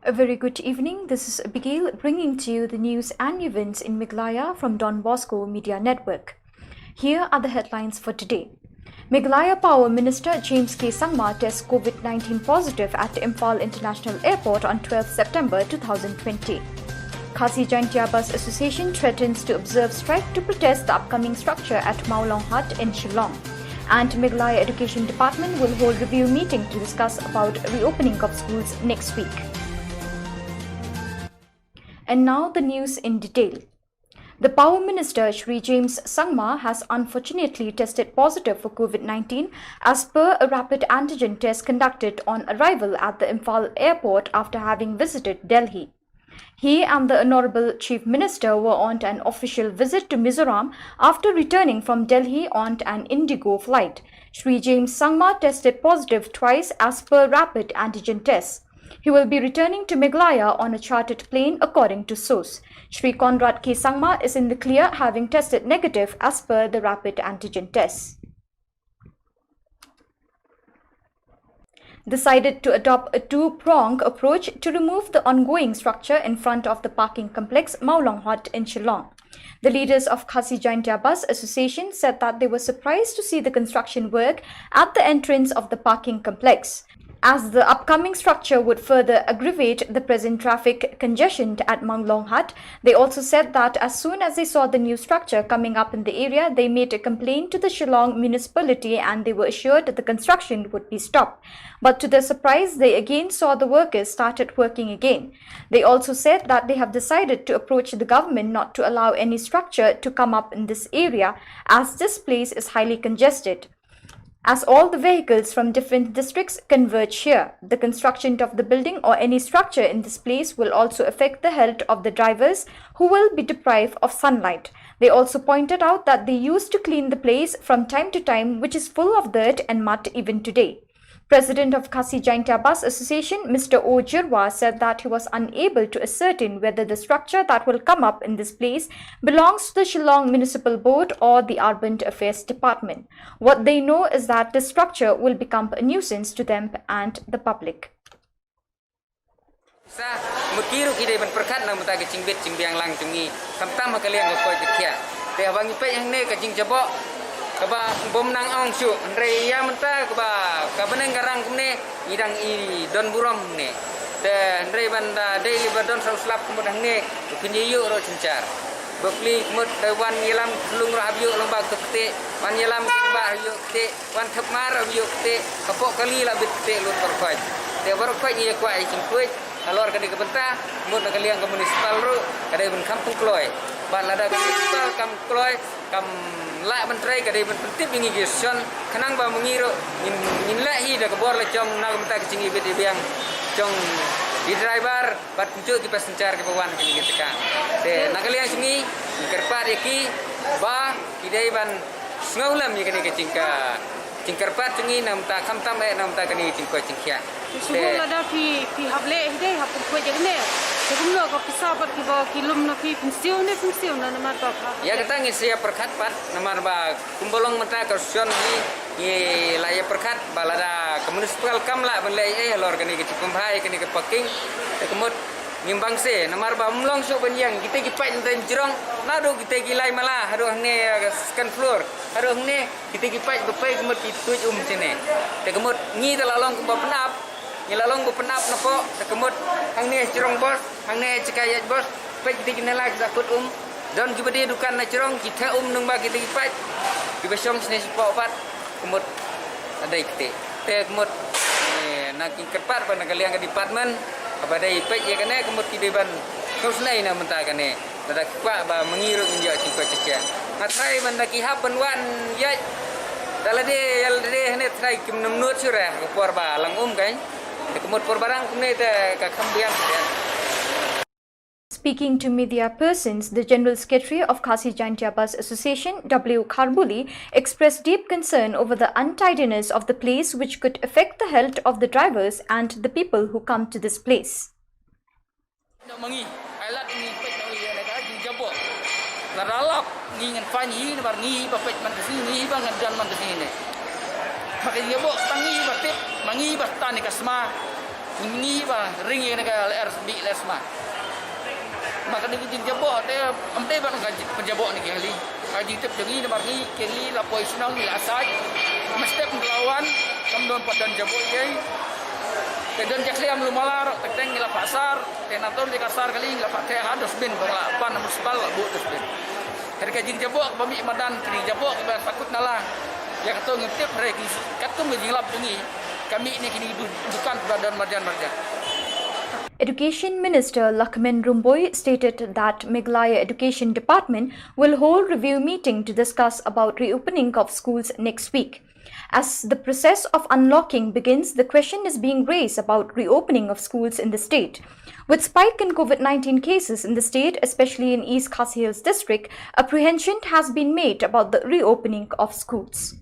A very good evening. This is Abigail bringing to you the news and events in Meghalaya from Bosco Media Network. Here are the headlines for today. Meghalaya Power Minister James K. Sangma tests COVID-19 positive at Imphal International Airport on 12 September 2020. Khasi Jaintia Bus Association threatens to observe strike to protest the upcoming structure at Maulong Hut in Shillong. And Meghalaya Education Department will hold review meeting to discuss about reopening of schools next week. And now the news in detail. The Power Minister Shri James Sangma has unfortunately tested positive for COVID-19 as per a rapid antigen test conducted on arrival at the Imphal airport after having visited Delhi. He and the Honorable Chief Minister were on an official visit to Mizoram after returning from Delhi on an Indigo flight. Shri James Sangma tested positive twice as per rapid antigen tests. He will be returning to Meghalaya on a chartered plane according to source. Shri Conrad K. Sangma is in the clear having tested negative as per the rapid antigen tests. Decided to adopt a two-pronged approach to remove the ongoing structure in front of the parking complex Maulong Hut in Shillong. The leaders of Khasi Jaintia Bus Association said that they were surprised to see the construction work at the entrance of the parking complex, as the upcoming structure would further aggravate the present traffic congestion at Maulong Hut. They also said that as soon as they saw the new structure coming up in the area, they made a complaint to the Shillong municipality and they were assured that the construction would be stopped. But to their surprise, they again saw the workers started working again. They also said that they have decided to approach the government not to allow any structure to come up in this area, as this place is highly congested, as all the vehicles from different districts converge here. The construction of the building or any structure in this place will also affect the health of the drivers, who will be deprived of sunlight. They also pointed out that they used to clean the place from time to time, which is full of dirt and mud even today. President of Khasi Jaintia Bus Association, Mr. O. Jirwa, said that he was unable to ascertain whether the structure that will come up in this place belongs to the Shillong Municipal Board or the Urban Affairs Department. What they know is that this structure will become a nuisance to them and the public. Kaba bom nang ong su andre ya menta kaba kabeneng garang kumne idang I don buram ne te andre banda de badon slap kumudang ne kunyi yu ro cincar bokli mut wan yelam lung rabyu lomba kete wan yelam ba yu kete wan thapmar yu kete kapok kali la bit te lut perkoi te perkoi ye kwai cingkui alor kadi kebenta mut nakaliang ke municipal ru kadai ben kampung kloy ban lada municipal kam kloy kam la menteri kadai pentip bingi geson kanang ba mengiro in la hi da kebor le jong na menta kecing ibit biang jong di driver bat kuncu ki passenger ke bawan kini kita te nakalian singi kerpat yaki ba kidai ban ngaulam ye kini kecingka cingkerpat singi nam ta kham tam nam ta kini cingko cingkia Semua ada pi hable hidai hapun kue jadi sebelum lo kau pisah pat kiba kilum na pi fungsi na nama tak. Ya kita ngisi perkat pat nama ba kumbolong mata kerson ni laya perkat balada municipal kam la benlai lor kini ke Cikumbai kini ke Paking kemut ngimbang se nama ba mlong so benyang kita kipai nten jerong nado kita gilai malah haruh ne second floor haruh ne kita kipai bepai kemut itu sini te kemut ngi telalong ke penap ngilalong bu penap napo tekemut hang ne cerong bos hang ne cikayat bos pe kita kena lag zakut don kibadi dukan na cerong kita nung ba kita kipat kibasong sini sipo pat kemut ada ikte te kemut nak kerpat pa nakaliang ke department kepada ipek ye kena kemut kideban kau senai na menta kene ada kipa ba mengiru inja cingko cekia ngatrai banda kihap benwan ya dalade yalde ne trai kim namnut surah ko por ba lang kan. Speaking to media persons, the General Secretary of Khasi Jaintia Bus Association, W. Kharbuli, expressed deep concern over the untidiness of the place, which could affect the health of the drivers and the people who come to this place. Makanya bo tangi batip mangi bastani kasma Ini ba ring yang nak RSB lesma. Maka ni kita jabok dia ambil bang penjabok ni kali. Kaji tip jengi ni bagi kali lapoi senang ni asaj. Mesti penglawan kemudian padan jabok gay. Kemudian jakliam lumalar tekeng ni la pasar. Tenaton di kasar kali la pakai hados bin bala pan municipal bu bin. Harga jin jabok bami madan kini jabok ba takut nalang. Ya kata ngitip rek katung ngilap jengi. Kami ini kini bukan badan marjan-marjan. Education Minister Lakmin Rumboy stated that Meghalaya Education Department will hold review meeting to discuss about reopening of schools next week. As the process of unlocking begins, the question is being raised about reopening of schools in the state. With spike in COVID-19 cases in the state, especially in East Khasi Hills district, apprehension has been made about the reopening of schools.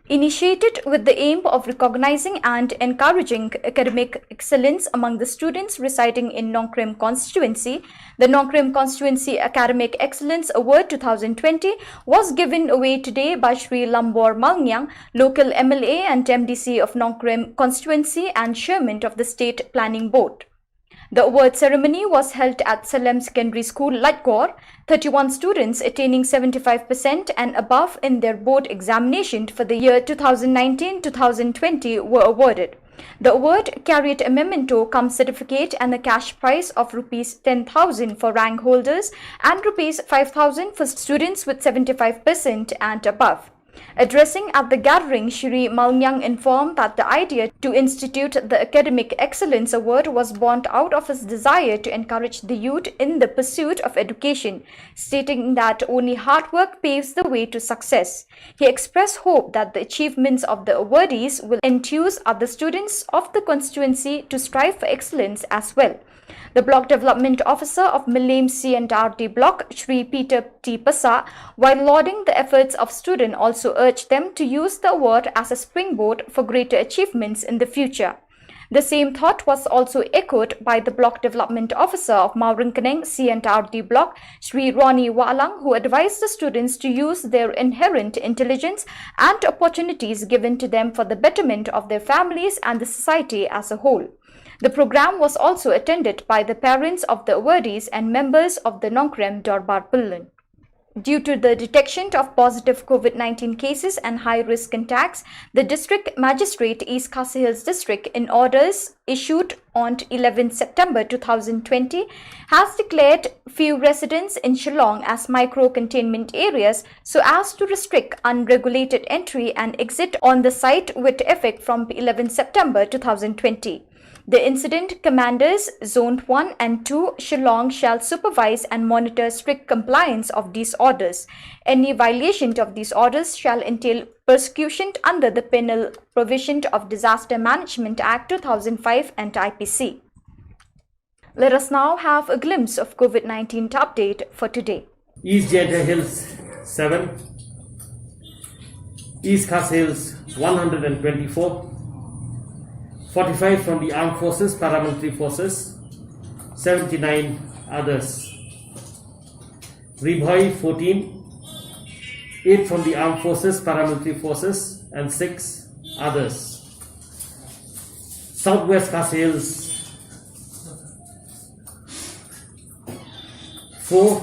Initiated with the aim of recognizing and encouraging academic excellence among the students residing in Nongkrem constituency, the Nongkrem Constituency Academic Excellence Award 2020 was given away today by Shri Lambor Malnyang, local MLA and MDC of Nongkrem constituency and chairman of the State Planning Board. The award ceremony was held at Salem Secondary School, Lightgore. 31 students attaining 75% and above in their board examination for the year 2019-2020 were awarded. The award carried a memento cum certificate and a cash prize of Rs 10,000 for rank holders and Rs 5,000 for students with 75% and above. Addressing at the gathering, Shri Malnyang informed that the idea to institute the Academic Excellence Award was born out of his desire to encourage the youth in the pursuit of education, stating that only hard work paves the way to success. He expressed hope that the achievements of the awardees will enthuse other students of the constituency to strive for excellence as well. The Block Development Officer of Milam C&RD Block, Shri Peter T. Pasa, while lauding the efforts of students, also urged them to use the award as a springboard for greater achievements in the future. The same thought was also echoed by the Block Development Officer of Mauringkaneng C&RD Block, Shri Ronnie Walang, who advised the students to use their inherent intelligence and opportunities given to them for the betterment of their families and the society as a whole. The program was also attended by the parents of the awardees and members of the Nongkrem Darbar Pullan. Due to the detection of positive COVID-19 cases and high-risk contacts, the District Magistrate East Khasi Hills District, in orders issued on 11 September 2020, has declared few residents in Shillong as micro-containment areas so as to restrict unregulated entry and exit on the site with effect from 11 September 2020. The incident commanders Zone 1 and 2 Shillong shall supervise and monitor strict compliance of these orders. Any violation of these orders shall entail prosecution under the penal provision of Disaster Management Act 2005 and IPC. Let us now have a glimpse of COVID-19 update for today. East Jenta Hills 7, East Khasi Hills 124, 45 from the Armed Forces, Paramilitary Forces, 79 others. Ribhoi 14, 8 from the Armed Forces, Paramilitary Forces and 6 others. Southwest Khasi Hills 4,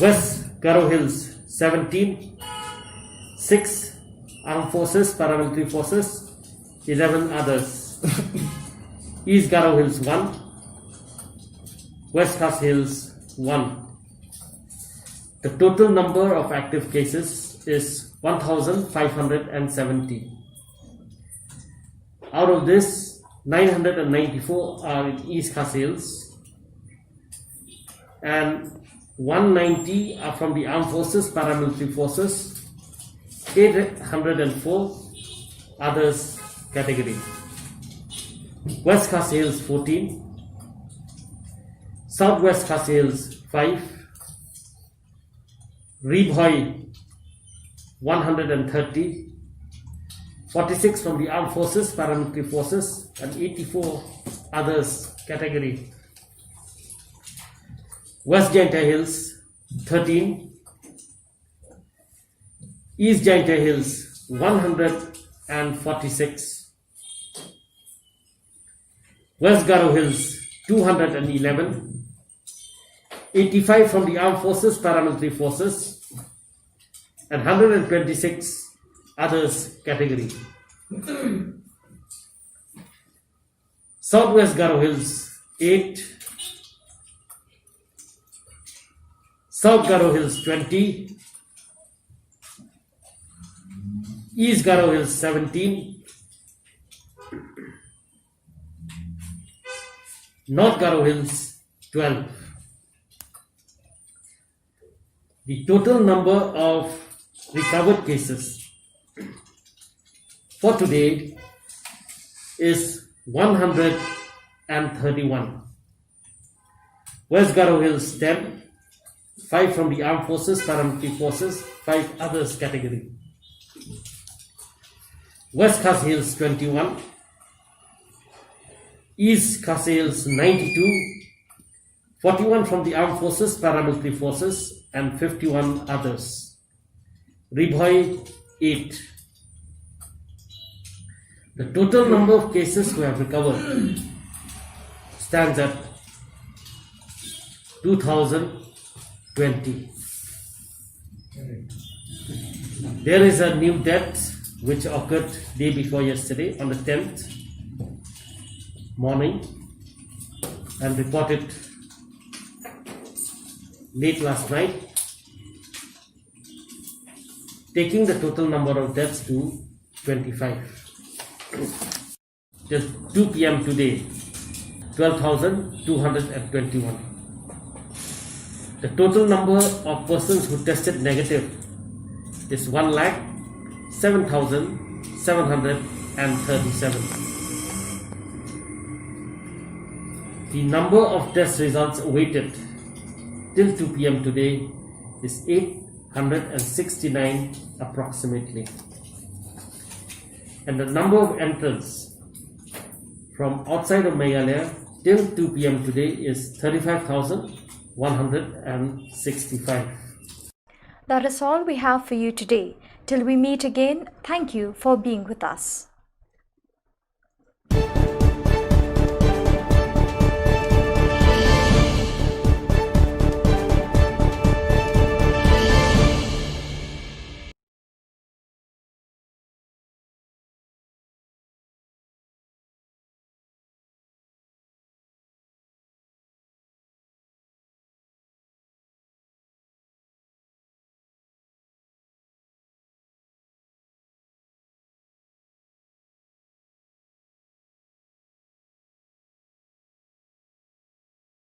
West Garo Hills 17, 6 Armed Forces, Paramilitary Forces, 11 others. East Garo Hills 1, West Khasi Hills 1. The total number of active cases is 1,570. Out of this, 994 are in East Khasi Hills and 190 are from the Armed Forces, Paramilitary Forces, 804 others category. West Khasi Hills 14, Southwest Khasi Hills 5, Ribhoi 130, 46 from the Armed Forces, Paramilitary Forces and 84 others category. West Jenta Hills 13, East Jenta Hills 146, West Garo Hills 211, 85 from the Armed Forces, Paramilitary Forces, and 126 others category. Southwest Garo Hills 8, South Garo Hills 20, East Garo Hills 17, North Garo Hills 12. The total number of recovered cases for today is 131. West Garo Hills 10, 5 from the Armed Forces, Paramilitary Forces, 5 others category. West Khasi Hills 21, East Khasi Hills 92, 41 from the Armed Forces, Paramilitary Forces, and 51 others. Ribhoi 8. The total number of cases who have recovered stands at 2020. There is a new death which occurred day before yesterday on the 10th morning and reported late last night, taking the total number of deaths to 25. Till 2 p.m. today, 12,221. The total number of persons who tested negative is 1,07,737. The number of test results awaited till 2 p.m. today is 869 approximately. And the number of entrants from outside of Meghalaya till 2 p.m. today is 35,165. That is all we have for you today. Till we meet again, thank you for being with us.